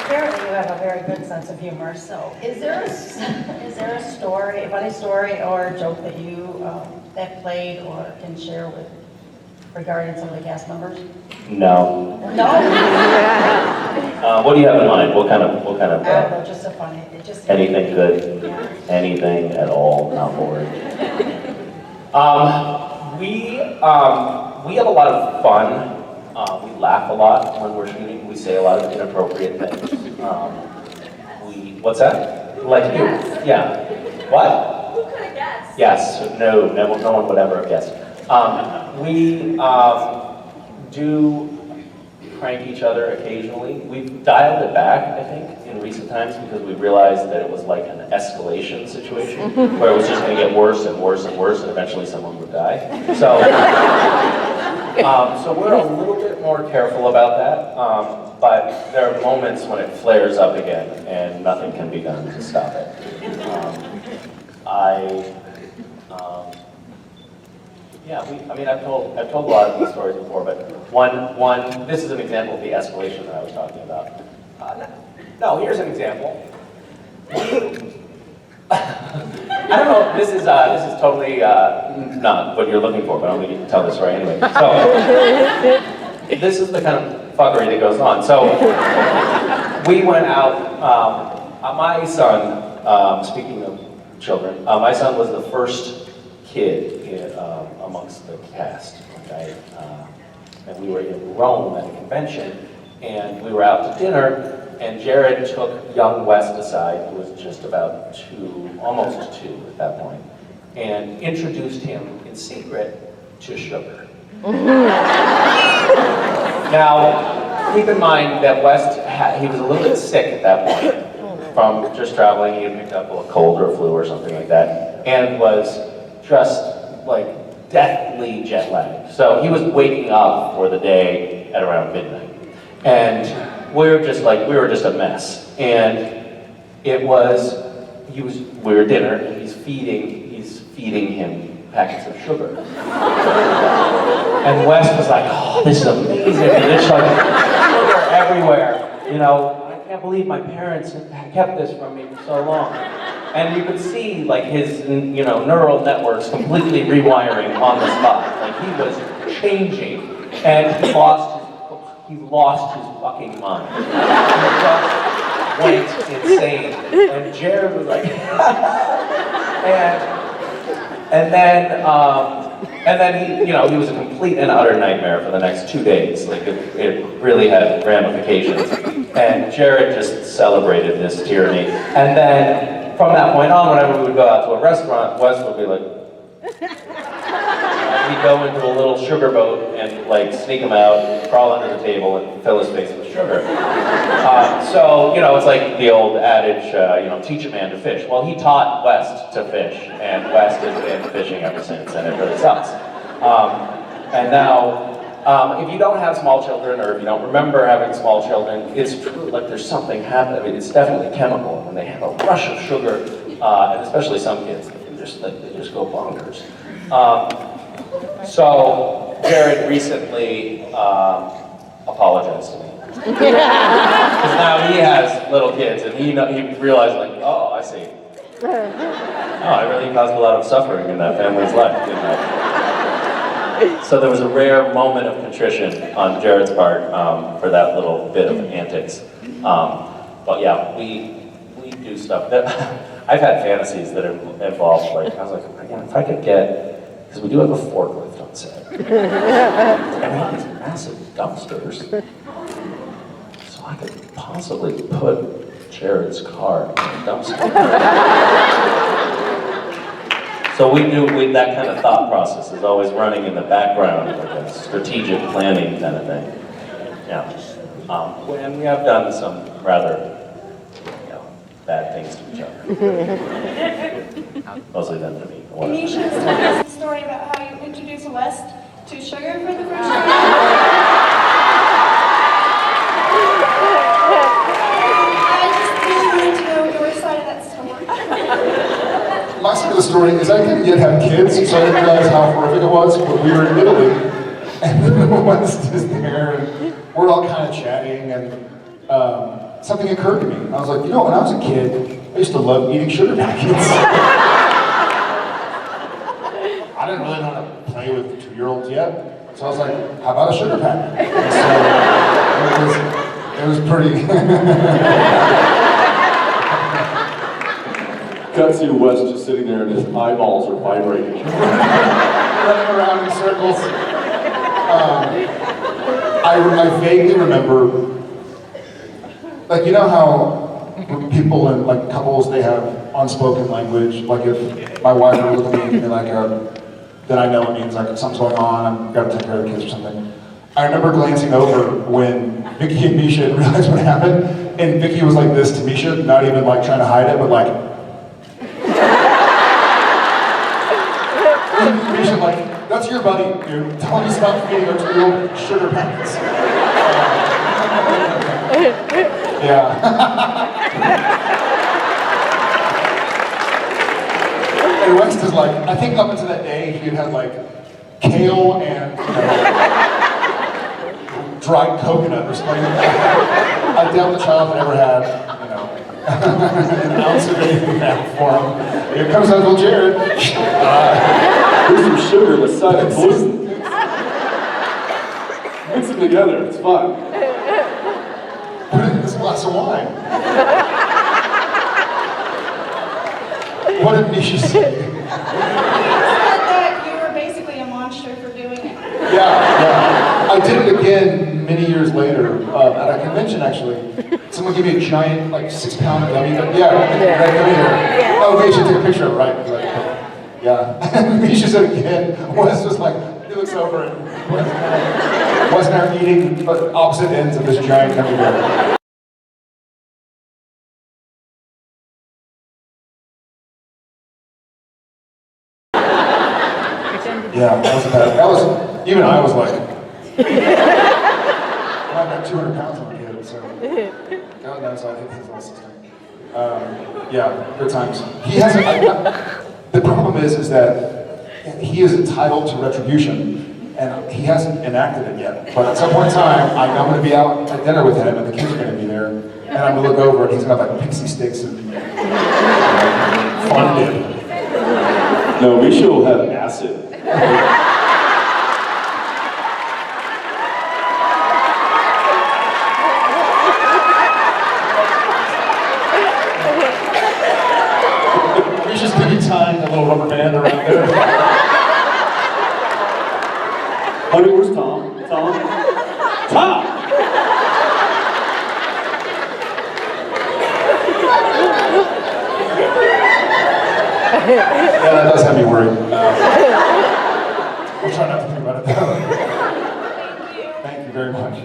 apparently you have a very good sense of humor, so is there a story, a funny story or a joke that you that played or can share with regarding some of the cast members? No. No? What do you have in mind? What kind of, I don't know, just a funny, it just... anything good? Yeah. Anything at all? Not bored. We have a lot of fun. We laugh a lot when we're shooting. We say a lot of inappropriate things. What's that? Like you? Yeah. What? Who could have guessed? Yes. No one would ever have guessed. We do prank each other occasionally. We've dialed it back, I think, in recent times because we realized that it was like an escalation situation where it was just going to get worse and worse and worse, and eventually someone would die. So, so we're a little bit more careful about that, but there are moments when it flares up again and nothing can be done to stop it. Yeah, I've told a lot of these stories before, but this is an example of the escalation that I was talking about. No, here's an example. I don't know, this is totally not what you're looking for, but I'm going to tell this story anyway. So, this is the kind of fuckery that goes on. So, we went out, my son, speaking of children, my son was the first kid amongst the cast, okay? And we were in Rome at a convention, and we were out to dinner, and Jared took young West aside, who was just about almost two at that point, and introduced him in secret to Sugar. Now, keep in mind that West, he was a little bit sick at that point from just traveling. He had picked up a cold or a flu or something like that, and was just like deathly jet lagged. So he was waking up for the day at around midnight. And we were just a mess. And we were at dinner, and he's feeding him packets of sugar. And Wes was like, oh, this is amazing. And there's like sugar everywhere. You know, I can't believe my parents kept this from me for so long. And you could see like his, neural networks completely rewiring on the spot. Like he was changing, and he lost his fucking mind. He just went insane. And Jared was like, and then he was a complete and utter nightmare for the next 2 days. Like it really had ramifications. And Jared just celebrated this tyranny. And then from that point on, whenever we would go out to a restaurant, Wes would be like, he'd go into a little sugar boat and like sneak him out, crawl under the table, and fill his face with sugar. So it's like the old adage, teach a man to fish. Well, he taught West to fish, and West has been fishing ever since, and it really sucks. And now, if you don't have small children, or if you don't remember having small children, it's true, like there's something happening. I mean, it's definitely chemical. When they have a rush of sugar, and especially some kids, they just go bonkers. So Jared recently apologized to me. Because now he has little kids, and he realized, like, oh, I see. Oh, I really caused a lot of suffering in that family's life, didn't I? So there was a rare moment of contrition on Jared's part for that little bit of antics. But yeah, we do stuff that I've had fantasies that involved, like, I was like, if I could get, because we do have a forklift on set. And we have these massive dumpsters. So I could possibly put Jared's car in the dumpster. So that kind of thought process is always running in the background, like a strategic planning kind of thing. Yeah. And we have done some rather bad things to each other. Mostly them to me. Can you just tell us the story about how you introduced West to sugar for the first time? I just really wanted to know your side of that story. My side of the story is I didn't yet have kids, so I didn't realize how horrific it was, but we were in Italy, and West is there, and we're all kind of chatting, and something occurred to me. I was like, you know, when I was a kid, I used to love eating sugar packets. I didn't really know how to play with 2-year-olds yet, so I was like, how about a sugar packet? And so it was pretty. Cut to Wes just sitting there and his eyeballs are vibrating. Running around in circles. I vaguely remember, like, you know how people and like couples, they have unspoken language. Like if my wife were looking at me like, then I know it means like something's going on. I've got to take care of the kids or something. I remember glancing over when Vicky and Misha didn't realize what happened, and Vicky was like this to Misha, not even like trying to hide it, but like. Misha, like, that's your buddy, dude. Tell him to stop feeding our 2-year-old sugar packets. Yeah. And West is like, I think up until that day, he had like kale and, you know, dried coconut or something. I doubt the child had ever had, you know, an ounce of anything back for him. Here comes Uncle Jared. Here's some sugar with side of gluten. Mix them together, it's fun. Put it in this glass of wine. What did Misha say? Said that you were basically a monster for doing it. Yeah. I did it again many years later at a convention, actually. Someone gave me a giant, like, 6-pound gummy. Yeah, right here. Oh, okay, you should take a picture of it, right? Yeah. Misha said again. Wes was like, he looks over and Wes and I are eating opposite ends of this giant gummy bear. Yeah, that was bad. That was, even I was like, I've got 200 pounds on my kid, so God knows how to hit his little system. Yeah, good times. He hasn't, the problem is that he is entitled to retribution, and he hasn't enacted it yet. But at some point in time, I know I'm going to be out at dinner with him, and the kids are going to be there, and I'm going to look over, and he's going to have like pixie sticks and fun dip. No, Misha will have acid. He's just going to be tying a little rubber band around there. Honey, where's Tom? Tom? Tom! Yeah, that does have me worried. We'll try not to think about it though. Thank you very much.